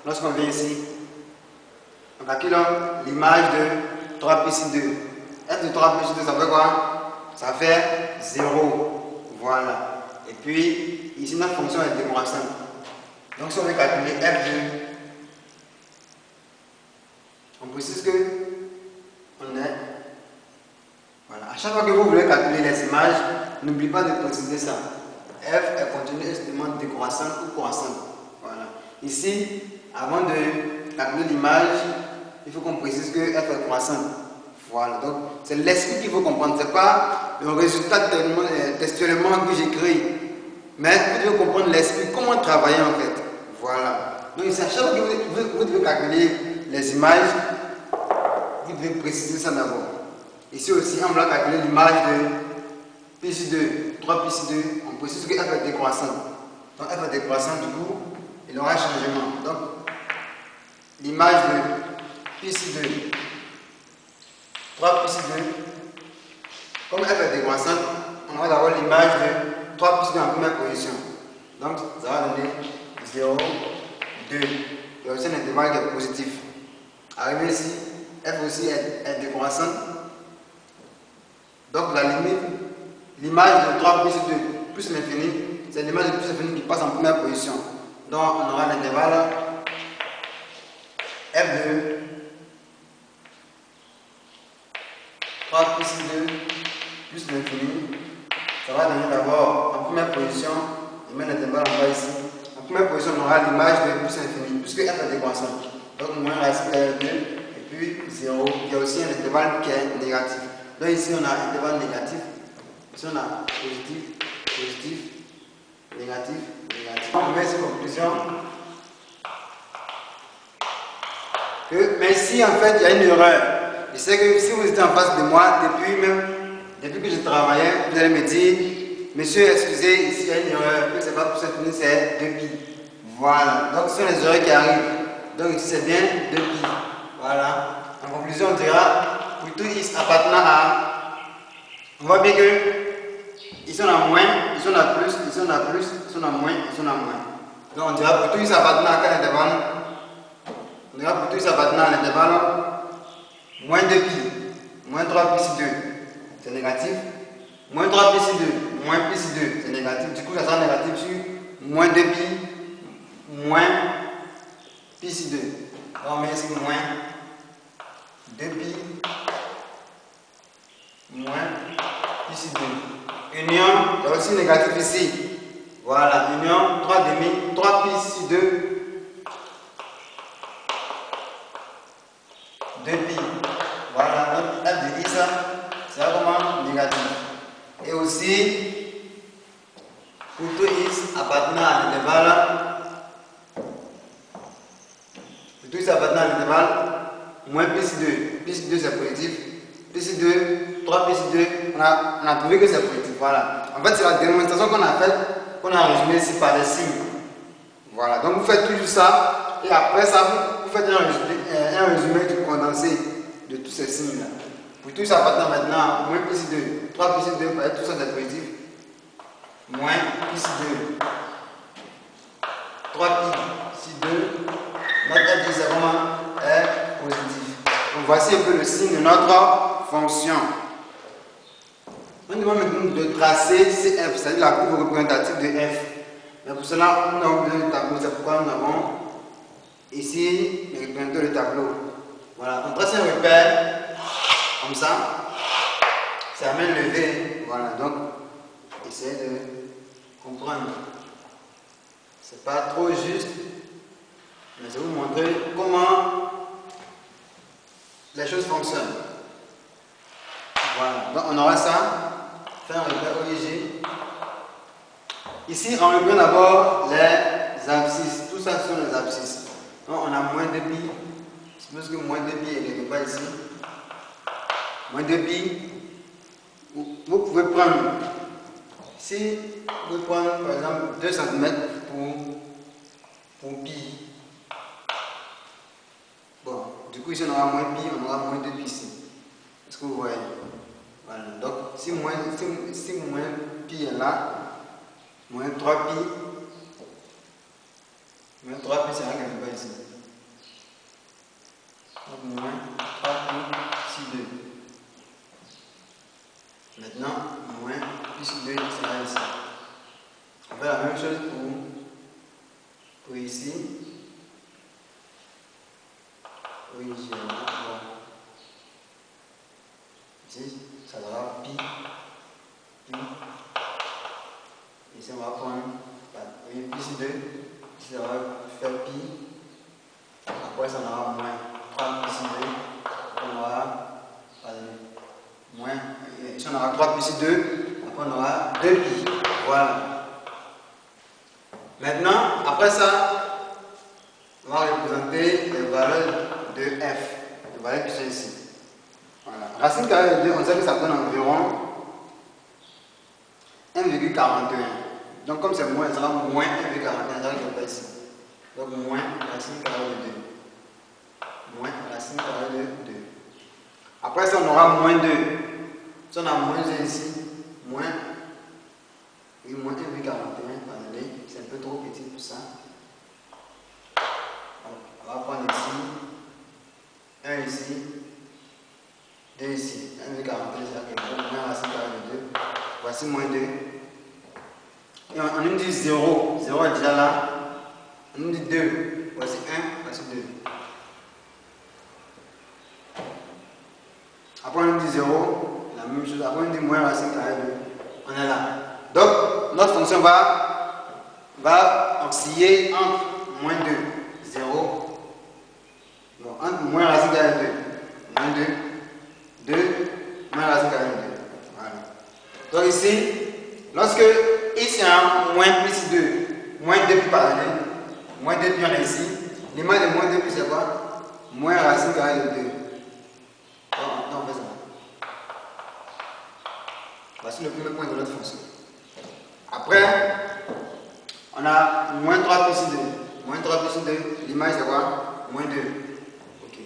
Lorsqu'on vient ici, on calcule l'image de 3 pi sur 2. F de 3 pi sur 2, ça fait quoi? Ça fait 0. Voilà. Et puis, ici, notre fonction est décroissante. Donc, si on veut calculer f de, on précise que on est. Voilà. À chaque fois que vous voulez calculer les images, n'oubliez pas de préciser ça. F est continue extrêmement décroissante ou croissante. Voilà. Ici, avant de calculer l'image, il faut qu'on précise que f est croissante. Voilà. Donc, c'est l'esprit qu'il faut comprendre. Ce n'est pas le résultat textuellement que j'écris. Mais vous devez comprendre l'esprit, comment travailler en fait. Voilà. Donc, ici, à chaque fois que vous devez calculer les images, vous devez préciser ça d'abord. Ici aussi, on va calculer l'image de pi sur 2, 3 pi sur 2, on précise que f est décroissante. Donc f est décroissante, du coup, il y aura un changement. Donc, l'image de pi sur 2, 3 pi sur 2, comme f est décroissante, on va avoir l'image de 3 pi sur 2 en première position. Donc, ça va donner 0, 2. Il y a aussi un intervalle qui est positif. Arrivé ici, f aussi est décroissante. Donc la limite, l'image de 3 pi sur 2, plus l'infini, c'est l'image de plus l'infini qui passe en première position. Donc on aura l'intervalle F2, 3 plus 2 plus l'infini. Ça va donner d'abord en première position, je mets l'intervalle en bas ici. En première position, on aura l'image de plus l'infini, puisque f est décroissant. Donc moins racine carrée de 2 et puis 0. Il y a aussi un intervalle qui est négatif. Donc ici on a un intervalle négatif. Ici on a positif, positif, négatif, négatif. On met cette conclusion que, mais si en fait il y a une erreur, je sais que si vous étiez en face de moi depuis que je travaillais, vous allez me dire, monsieur, excusez, ici il y a une erreur, que c'est pas pour cette ligne, c'est 2pi. Voilà, donc ce sont les erreurs qui arrivent. Donc ici c'est bien 2pi. Voilà. En conclusion, on dira, pour tout x appartenant à, on voit bien que ici on a moins, ici on a plus, ici on a plus, ici on a moins, ici on a moins. Donc on dira pour tout x appartenant à quel intervalle? On dira pour tout x appartenant à l'intervalle moins 2pi, moins 3 plus 2, c'est négatif. Moins 3 plus 2, moins plus 2, c'est négatif. Du coup, ça sera négatif sur moins 2pi, moins plus 2. Alors, on met ici moins 2pi, moins plus 2. Union, il y a aussi négatif ici. Voilà, union 3 demi, 3 plus 2, 2pi. Voilà, donc f de x, c'est vraiment négatif. Et aussi, pour tout x appartenant à l'intervalle, moins plus 2 c'est positif, plus 2, 3 plus 2, on a trouvé que c'est positif. Voilà. En fait, c'est la démonstration qu'on a faite, qu'on a résumé ici par les signes. Voilà. Donc vous faites toujours ça, et après ça, vous faites un résumé du condensé de tous ces signes-là. Pour tout ça appartenant maintenant, moins plus 2, 3 plus 2, tout ça c'est positif. Moins plus 2, 3 plus 2, notre f c'est vraiment est positif. Donc voici un peu le signe de notre fonction. On demande maintenant de tracer CF, c'est-à-dire la courbe représentative de f. Mais pour cela, nous avons besoin du tableau, c'est pourquoi nous avons ici le représentant du tableau. Voilà, on trace un repère. Comme ça, c'est à main levée. Voilà, donc essayez de comprendre. C'est pas trop juste, mais je vais vous montrer comment les choses fonctionnent. Voilà, donc on aura ça. Faire un repère OIG. Ici, on reprend d'abord les abscisses. Tout ça, ce sont les abscisses. Donc on a moins 2pi. Suppose que moins 2pi est quelque part ici. Moins 2pi, vous pouvez prendre, si vous prenez par exemple 2 cm pour pi. Bon, du coup ici on aura moins pi, on aura moins 2pi ici. Est-ce que vous voyez? Voilà, donc si moins pi est là, moins 3pi, c'est rien quelque part ici. Donc moins 3pi sur 2. Maintenant, moins plus 2 sera ici. On fait la même chose pour ici. Oui, j'ai là. Ici, ça sera pi. Ici, on va prendre oui, plus 2. Ici, ça va faire pi. Après, ça aura moins 3 plus 2. On aura moins. Ici, on aura 3 plus 2. Après, on aura 2pi. Voilà. Maintenant, après ça, on va représenter les valeurs de f. Les valeurs qui sont ici. Voilà. Racine carrée de 2, on sait que ça donne environ 1,41. Donc, comme c'est moins, ça sera moins 1,41. Ça va ici. Donc, moins racine carrée de 2. Moins racine carrée de 2. Après ça, on aura moins 2. Si on a moins 1 ici, moins 1,41, pardonnez, c'est un peu trop petit pour ça. On va prendre ici, 1 ici, 2 ici. 1,41, c'est moins racine carrée de 2. Voici moins 2. Et on nous dit 0. 0 est déjà là. On nous dit 2. Voici 1, voici 2. Après on nous dit 0. La même chose. Après on nous dit moins racine carrée de 2. On est là. Donc notre fonction va osciller entre moins 2. 0. Bon, entre moins racine carrée de 2. Moins 2. 2. Moins racine carrée de 2. Voilà. Donc ici, lorsque ici un moins plus 2, moins 2 pi parallèle, moins 2 pi on a ici, l'image de moins 2 pi c'est quoi? Moins racine carrée de 2. Donc on fait ça. Voici le premier point de notre fonction. Après, on a moins 3 plus 2. Moins 3 plus 2, l'image c'est quoi? Moins 2. Ok.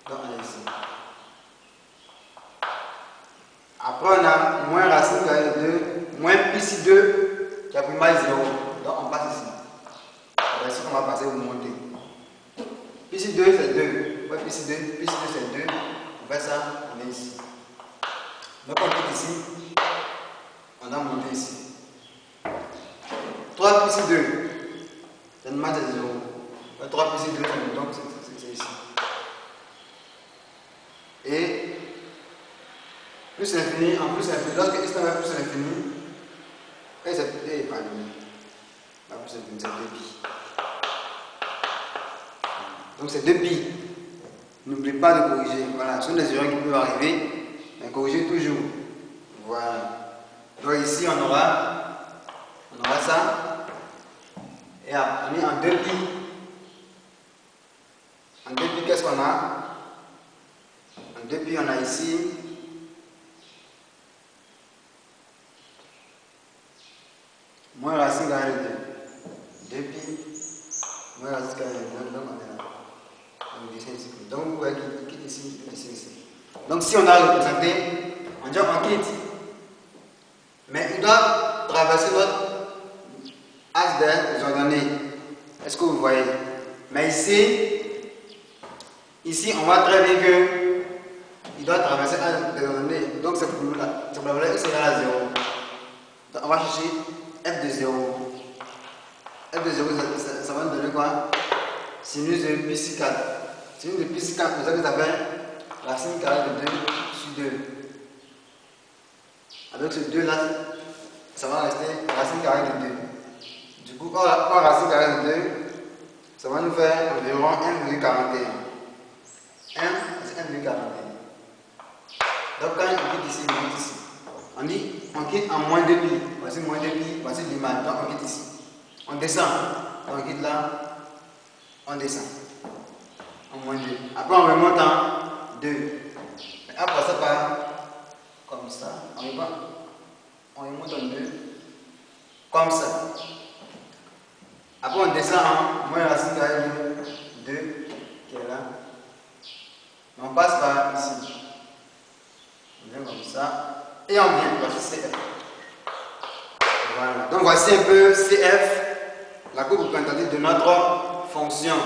Donc on est ici. Après, on a moins racine carrée de 2, moins plus 2, qui a pris mal 0. Donc, on passe ici. Voici qu'on va passer au monter. Plus 2, c'est 2. Ouais, plus 2, c'est 2. On fait ça, on est ici. Donc, on quitte ici. On a monté ici. 3 plus 2, c'est une masse de 0. 3 plus 2, donc c'est ici. Et plus l'infini, en plus l'infini, lorsque x tend vers plus l'infini, et c'est pardon, la plus l'infini, c'est 2pi. Donc c'est 2pi. N'oubliez pas de corriger. Voilà, ce sont des erreurs qui peuvent arriver, mais corrigez toujours. Voilà. Donc ici on aura ça. Et on est en 2pi. En 2pi, qu'est-ce qu'on a? En 2pi, on a ici. Moins racine carrée de 2. 2pi, moins racine carrée de 2. Donc on est là. Donc vous voyez qu'il quitte ici, ici. Donc si on a représenté, on dit on quitte. Mais il doit traverser notre axe des ordonnées. Est-ce que vous voyez? Mais ici on voit très bien que il doit traverser l'axe des ordonnées. Donc c'est pour la valeur x égale à 0. Donc on va chercher f de 0. F de 0, ça va nous donner quoi? Sinus de pi sur 4. Sinus de pi sur 4, c'est ça que ça fait racine carrée de 2 sur 2. Avec ce 2 là, ça va rester racine carrée de 2. Du coup, hors racine carrée de 2, ça va nous faire environ 1,41. 1, c'est 1,41. Donc quand on quitte ici, on quitte ici. On dit, on quitte en moins 2 pi. Voici moins 2 pi, voici l'image. Donc on quitte ici. On descend. On quitte là. On descend. En moins 2. Après on remonte en 2. Après ça part comme ça. On remonte en 2. Comme ça. Après on descend en moins racine carrée de 2 qui est là. On passe par ici. On vient comme ça. Et on vient, voici CF. Voilà. Donc voici un peu CF, la courbe représentative de notre fonction.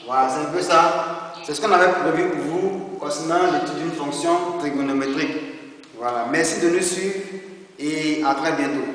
Voilà, c'est un peu ça. C'est ce qu'on avait prévu pour vous concernant l'étude d'une fonction trigonométrique. Voilà, merci de nous suivre et à très bientôt.